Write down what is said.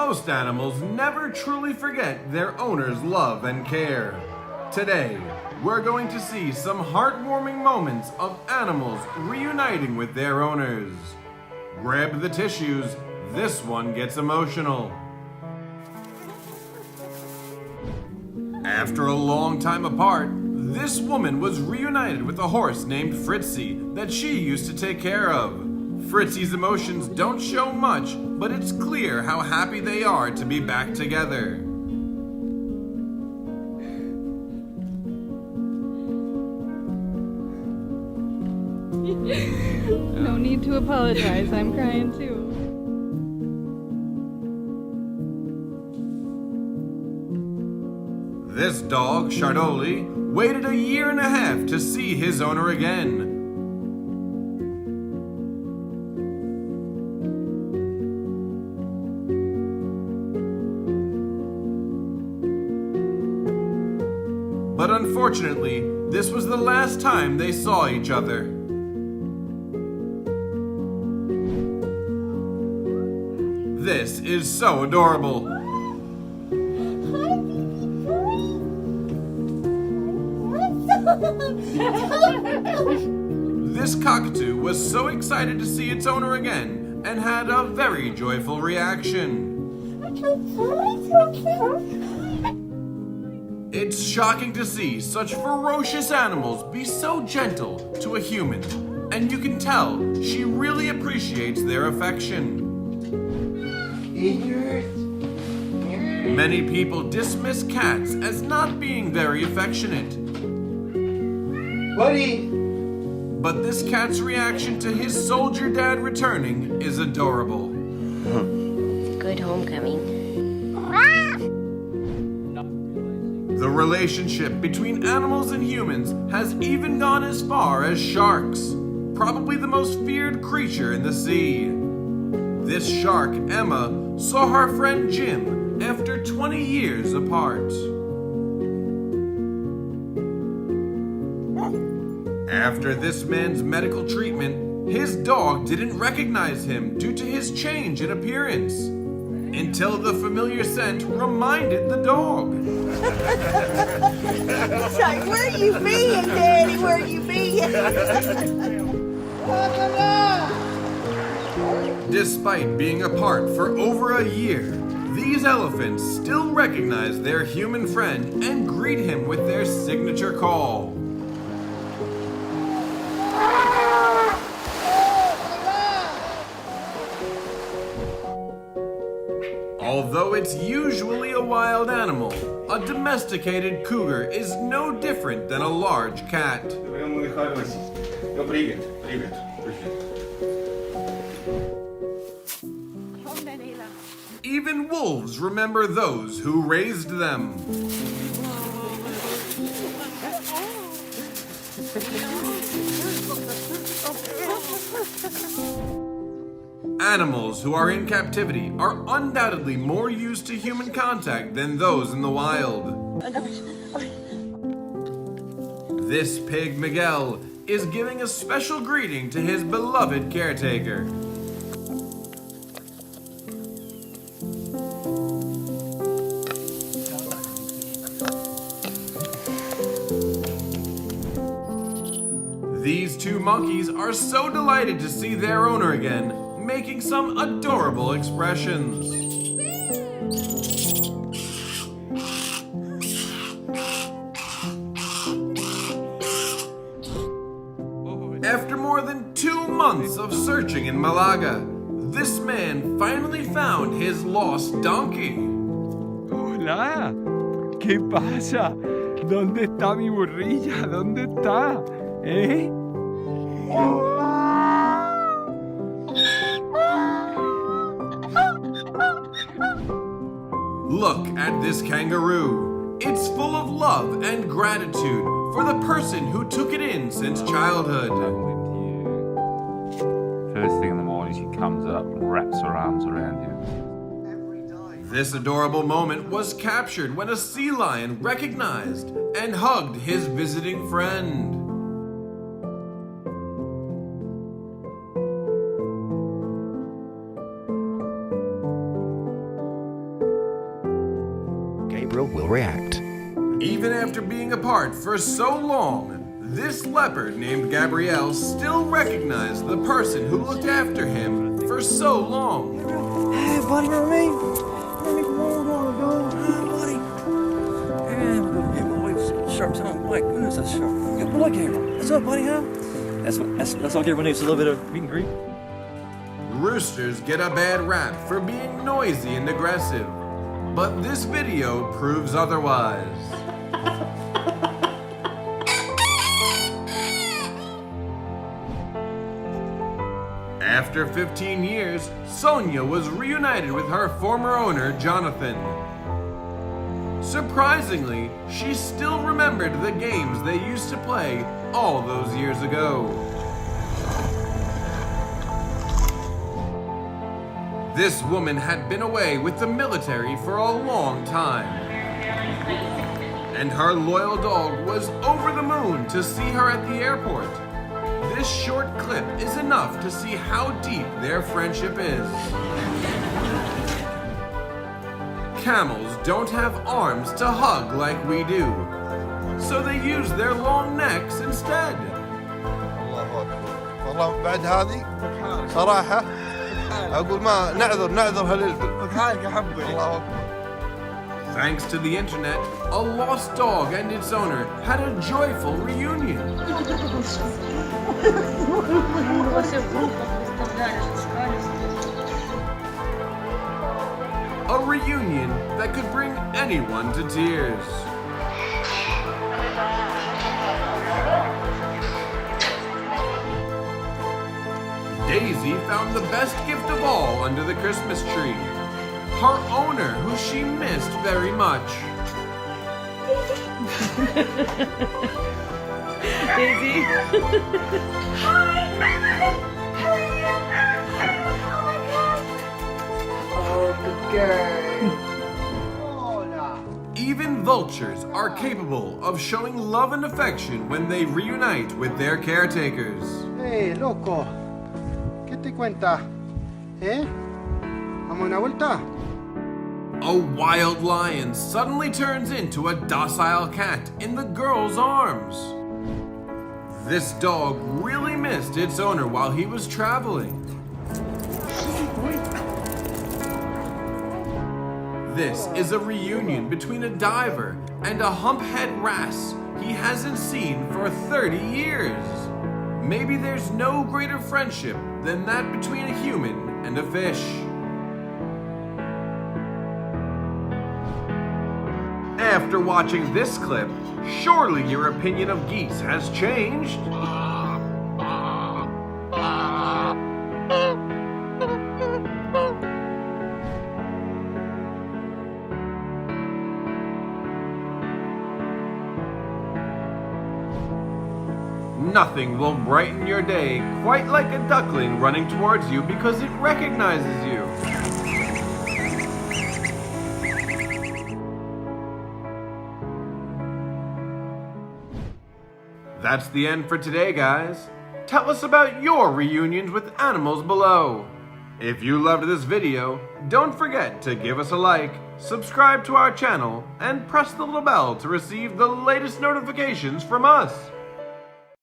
Most animals never truly forget their owner's love and care. Today, we're going to see some heartwarming moments of animals reuniting with their owners. Grab the tissues, this one gets emotional. After a long time apart, this woman was reunited with a horse named Fritzy that she used to take care of. Fritzy's emotions don't show much, but it's clear how happy they are to be back together. No need to apologize, I'm crying too. This dog, Chardoli, waited a year and a half to see his owner again. But unfortunately, this was the last time they saw each other. This is so adorable. This cockatoo was so excited to see its owner again and had a very joyful reaction. It's shocking to see such ferocious animals be so gentle to a human, and you can tell she really appreciates their affection. Many people dismiss cats as not being very affectionate. Buddy! But this cat's reaction to his soldier dad returning is adorable. Good homecoming. The relationship between animals and humans has even gone as far as sharks, probably the most feared creature in the sea. This shark, Emma, saw her friend Jim after 20 years apart. After this man's medical treatment, his dog didn't recognize him due to his change in appearance, until the familiar scent reminded the dog. It's like, where you being, Daddy? Where you being? Despite being apart for over a year, these elephants still recognize their human friend and greet him with their signature call. Although it's usually a wild animal, a domesticated cougar is no different than a large cat. Even wolves remember those who raised them. Animals who are in captivity are undoubtedly more used to human contact than those in the wild. This pig, Miguel, is giving a special greeting to his beloved caretaker. These two monkeys are so delighted to see their owner again, making some adorable expressions. After more than 2 months of searching in Malaga, this man finally found his lost donkey. Hola, ¿qué pasa? ¿Dónde está mi burrilla? ¿Dónde está? ¿Eh? Look at this kangaroo. It's full of love and gratitude for the person who took it in since childhood. First thing in the morning, she comes up and wraps her arms around you. This adorable moment was captured when a sea lion recognized and hugged his visiting friend. Gabriel will react. Even after being apart for so long, this leopard named Gabrielle still recognized the person who looked after him for so long. Hey, buddy, remember me? Remember me from a long time ago? Hey, buddy. Hey, I'm gonna get my wife's sharp tongue. My goodness, that's sharp. Yo, look here. What's up, buddy, huh? That's all everyone needs, a little bit of meet and greet. Roosters get a bad rap for being noisy and aggressive, but this video proves otherwise. After 15 years, Sonia was reunited with her former owner, Jonathan. Surprisingly, she still remembered the games they used to play all those years ago. This woman had been away with the military for a long time, and her loyal dog was over the moon to see her at the airport. This short clip is enough to see how deep their friendship is. Camels don't have arms to hug like we do, so they use their long necks instead. الله أكبر. والله بعد هذه صراحة أقول ما نعذر هالليل. بحالك يا حبي. الله أكبر. Thanks to the internet, a lost dog and its owner had a joyful reunion. A reunion that could bring anyone to tears. Daisy found the best gift of all under the Christmas tree. Her owner, who she missed very much. Daisy. Even vultures are capable of showing love and affection when they reunite with their caretakers. Hey, loco. ¿Qué te cuenta? ¿Vamos una vuelta? A wild lion suddenly turns into a docile cat in the girl's arms. This dog really missed its owner while he was traveling. This is a reunion between a diver and a humphead wrasse he hasn't seen for 30 years. Maybe there's no greater friendship than that between a human and a fish. After watching this clip, surely your opinion of geese has changed. Nothing will brighten your day quite like a duckling running towards you because it recognizes you. That's the end for today, guys. Tell us about your reunions with animals below. If you loved this video, don't forget to give us a like, subscribe to our channel, and press the little bell to receive the latest notifications from us.